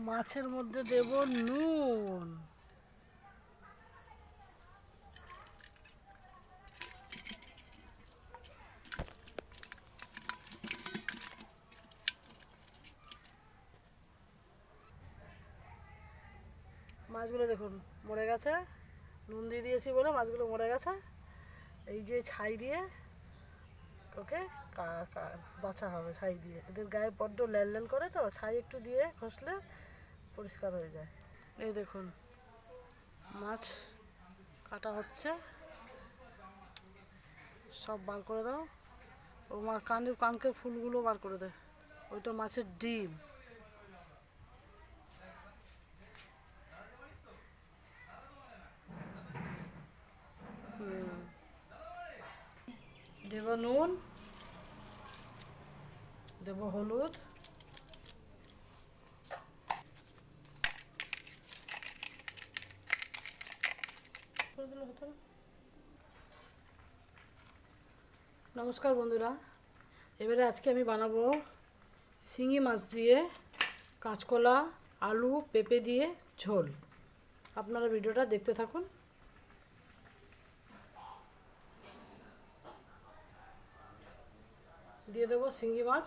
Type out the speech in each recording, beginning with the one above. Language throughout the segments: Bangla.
মাছের মধ্যে দেব নুন। মাছগুলো দেখুন মরে গেছে, নুন দিয়ে দিয়েছি বলে মাছগুলো মরে গেছে। এই যে ছাই দিয়ে ওকে বাছা হবে, ছাই দিয়ে। এদের গায়ে বড্ড ল্যাল ল্যাল করে, তো ছাই একটু দিয়ে ঘষলে পরিষ্কার হয়ে যায়। এই দেখুন মাছ কাটা হচ্ছে, সব বার করে দাও। ও মা কানকে ফুলগুলো বার করে দেয়, ওইটা মাছের ডিম। দেব নুন, দেব হলুদ, নমস্কার বন্ধুরা, এবারে আজকে আমি বানাবো শিঙি মাছ দিয়ে কাঁচকলা, আলু, পেঁপে দিয়ে ঝোল। আপনারা ভিডিওটা দেখতে থাকুন। দিয়ে দেবো শিঙি মাছ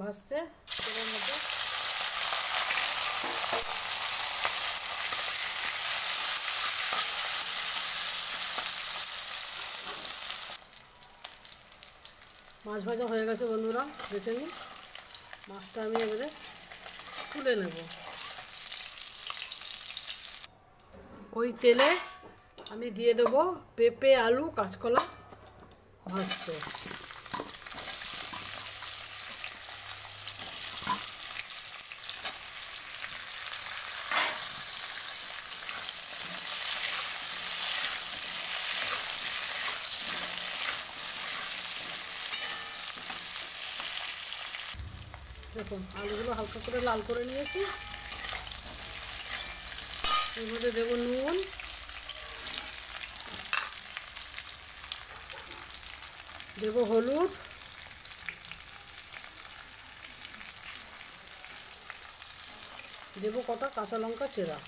ভাজতে তেলের মধ্যে। মাছ ভাজা হয়ে গেছে বন্ধুরা, দেখে নিন। মাছটা আমি এবারে তুলে নেব। ওই তেলে আমি দিয়ে দেবো পেঁপে, আলু, কাঁচকলা ভাজতে। দেখুন আলুগুলো হালকা করে লাল করে নিয়েছি। এর মধ্যে দেবো নুন, দেবো হলুদ, দেবো কটা কাঁচা লঙ্কা চেরা।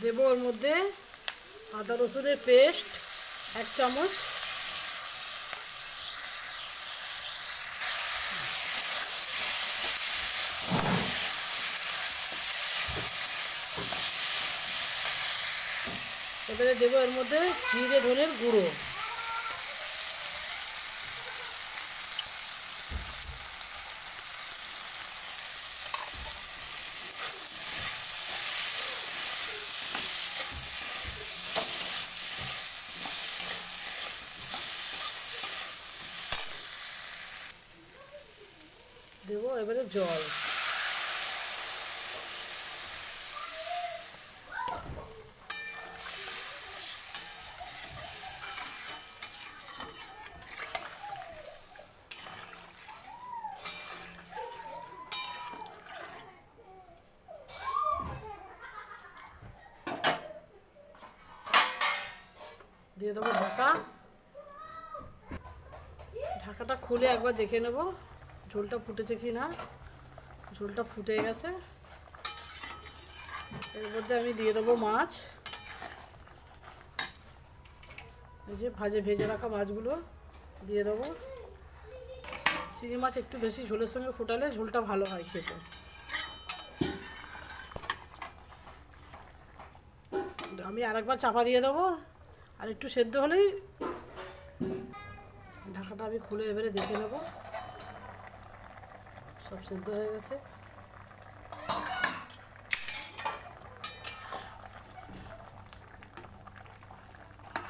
দেবো ওর মধ্যে আদা রসুনের পেস্ট 1 চামচ, এবারে দেবো এর মধ্যে জিরে ধনের গুঁড়ো, দেবো এবারে জল। দিয়ে দেবো ঢাকা। ঢাকাটা খুলে একবার দেখে নেব ঝোলটা ফুটেছে কি না। ঝোলটা ফুটে গেছে। এর মধ্যে আমি দিয়ে দেবো মাছ, এই যে ভেজে রাখা মাছগুলো দিয়ে দেবো। চিংড়ি মাছ একটু বেশি ঝোলের সঙ্গে ফুটালে ঝোলটা ভালো হয় খেতে। আমি আরেকবার চাপা দিয়ে দেবো, আর একটু সেদ্ধ হলেই। ঢাকাটা আমি খুলে এবারে দেখে নেব সব সেদ্ধ হয়ে গেছে।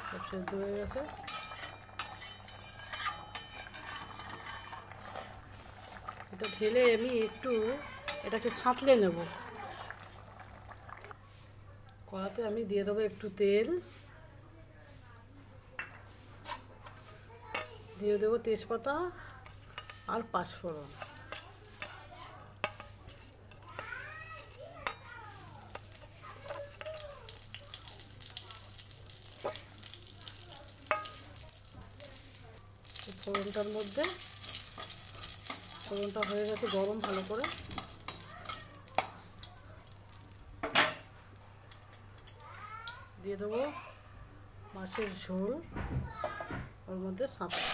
সব সেদ্ধ হয়ে গেছে। এটা ঢেলে আমি একটু এটাকে সাঁতলে নেব। কড়াতে আমি দিয়ে দেবো একটু তেল, দিয়ে দেবো তেজপাতা আর পাঁচফোড়ন। ফোড়নটার মধ্যে, ফোড়নটা হয়ে গেছে গরম ভালো করে, দিয়ে দেবো মাছের ঝোল, ওর মধ্যে সাঁতরা।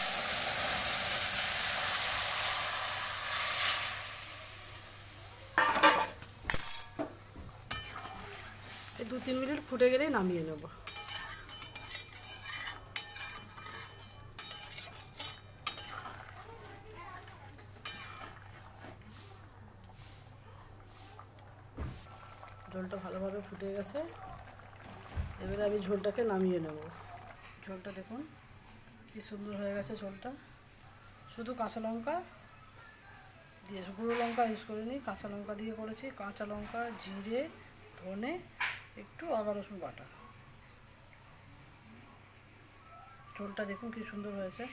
এই 2-3 মিনিট ফুটে গেলেই নামিয়ে নেব। ঝোলটা ভালোভাবে ফুটে গেছে, এবারে আমি ঝোলটাকে নামিয়ে নেব। ঝোলটা দেখুন কি সুন্দর হয়ে গেছে ঝোলটা। শুধু কাঁচা লঙ্কা দিয়ে, গুঁড়ো লঙ্কা ইউজ করিনি, কাঁচা লঙ্কা দিয়ে করেছি। কাঁচা লঙ্কা, জিরে, ধনে, একটু আদা রসুন বাটা। ঝোলটা দেখুন কি সুন্দর হয়েছে।